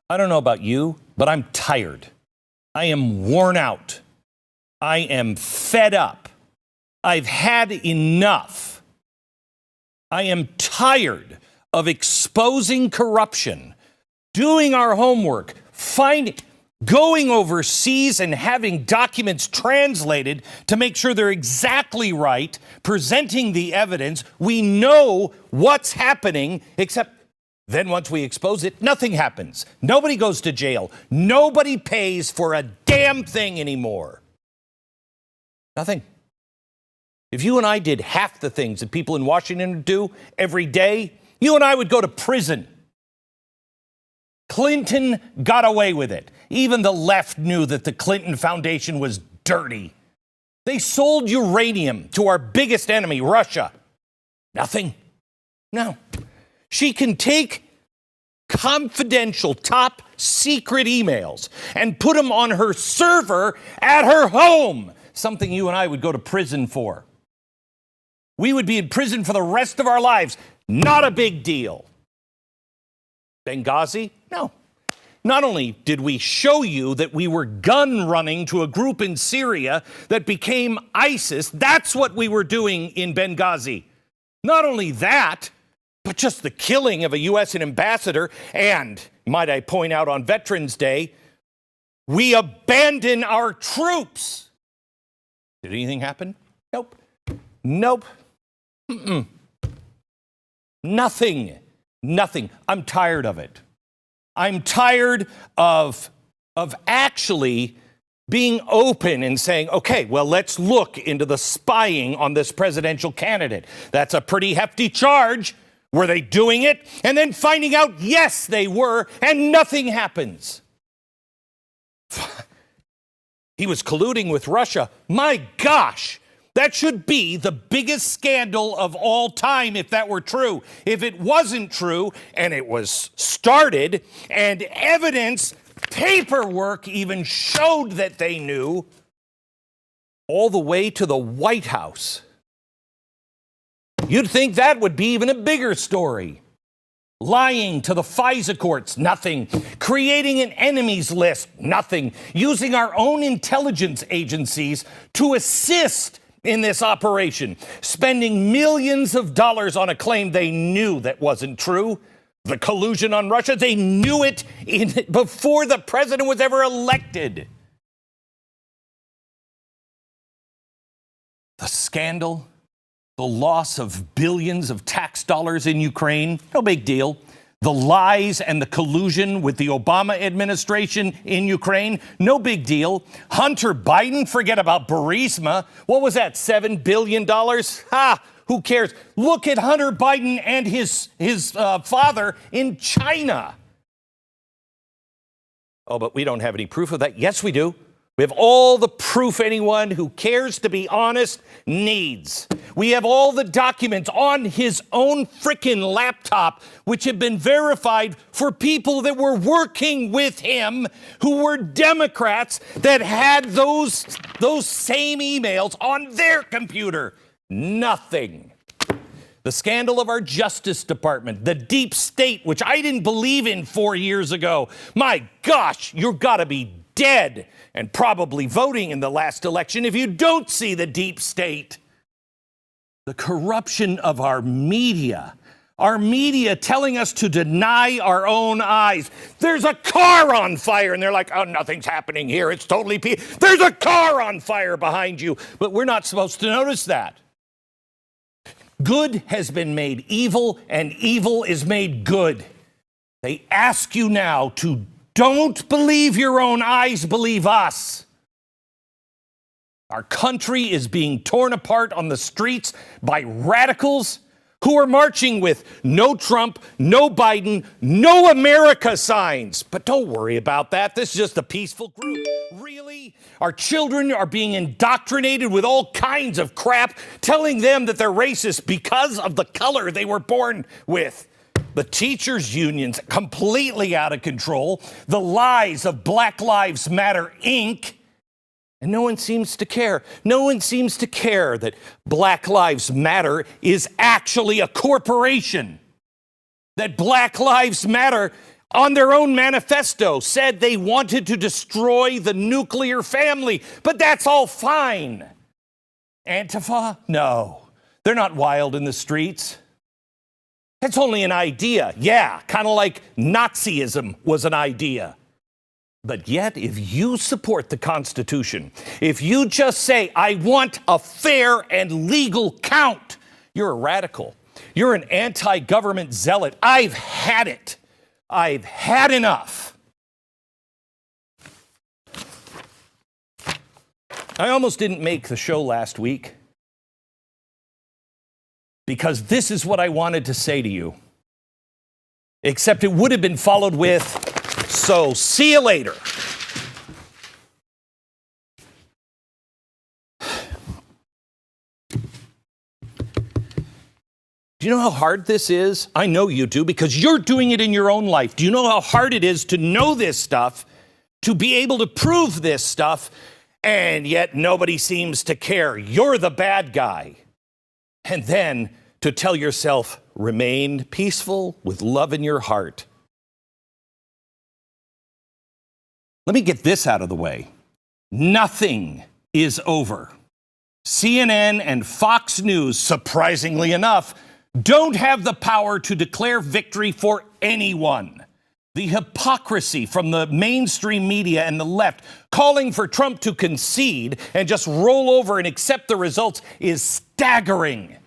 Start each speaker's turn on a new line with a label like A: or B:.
A: I don't know about you, but I'm tired. I am worn out. I am fed up. I've had enough. I am tired of exposing corruption, doing our homework, going overseas and having documents translated to make sure they're exactly right, presenting the evidence. We know what's happening, except then once we expose it, nothing happens. Nobody goes to jail. Nobody pays for a damn thing anymore. Nothing. If you and I did half the things that people in Washington do every day, you and I would go to prison. Clinton got away with it. Even the left knew that the Clinton Foundation was dirty. They sold uranium to our biggest enemy, Russia. Nothing. No. She can take confidential, top secret emails and put them on her server at her home, something you and I would go to prison for. We would be in prison for the rest of our lives. Not a big deal. Benghazi? No. Not only did we show you that we were gun running to a group in Syria that became ISIS, that's what we were doing in Benghazi. Not only that, but just the killing of a U.S. ambassador, and, might I point out, on Veterans Day, we abandon our troops. Did anything happen? Nope. Nope. Mm-mm. Nothing. Nothing. I'm tired of it. I'm tired of actually being open and saying, okay, well, let's look into the spying on this presidential candidate. That's a pretty hefty charge. Were they doing it? And then finding out, yes, they were, and nothing happens. He was colluding with Russia. My gosh, that should be the biggest scandal of all time if that were true. If it wasn't true, and it was started, and evidence, paperwork even showed that they knew, all the way to the White House. You'd think that would be even a bigger story. Lying to the FISA courts, nothing. Creating an enemies list, nothing. Using our own intelligence agencies to assist in this operation. Spending millions of dollars on a claim they knew that wasn't true. The collusion on Russia, they knew it before the president was ever elected. The scandal. The loss of billions of tax dollars in Ukraine, no big deal. The lies and the collusion with the Obama administration in Ukraine, no big deal. Hunter Biden, forget about Burisma. What was that, $7 billion? Ha! Who cares? Look at Hunter Biden and his father in China. Oh, but we don't have any proof of that. Yes, we do. We have all the proof anyone who cares to be honest needs. We have all the documents on his own frickin' laptop, which have been verified for people that were working with him, who were Democrats that had those same emails on their computer. Nothing. The scandal of our Justice Department, the deep state, which I didn't believe in 4 years ago. My gosh, you've got to be dead and probably voting in the last election if you don't see the deep state. The corruption of our media telling us to deny our own eyes. There's a car on fire, and they're like, oh, nothing's happening here. It's totally peaceful. There's a car on fire behind you, but we're not supposed to notice that. Good has been made evil, and evil is made good. They ask you now to don't believe your own eyes, believe us. Our country is being torn apart on the streets by radicals who are marching with no Trump, no Biden, no America signs. But don't worry about that. This is just a peaceful group. Really? Our children are being indoctrinated with all kinds of crap, telling them that they're racist because of the color they were born with. The teachers' unions completely out of control. The lies of Black Lives Matter, Inc. And no one seems to care. No one seems to care that Black Lives Matter is actually a corporation. That Black Lives Matter on their own manifesto said they wanted to destroy the nuclear family. But that's all fine. Antifa? No, they're not wild in the streets. It's only an idea. Yeah, kind of like Nazism was an idea. But yet, if you support the Constitution, if you just say, I want a fair and legal count, you're a radical. You're an anti-government zealot. I've had it. I've had enough. I almost didn't make the show last week because this is what I wanted to say to you. Except it would have been followed with, so see you later. Do you know how hard this is? I know you do because you're doing it in your own life. Do you know how hard it is to know this stuff, to be able to prove this stuff, and yet nobody seems to care? You're the bad guy. And then to tell yourself, remain peaceful with love in your heart. Let me get this out of the way. Nothing is over. CNN and Fox News, surprisingly enough, don't have the power to declare victory for anyone. The hypocrisy from the mainstream media and the left calling for Trump to concede and just roll over and accept the results is staggering.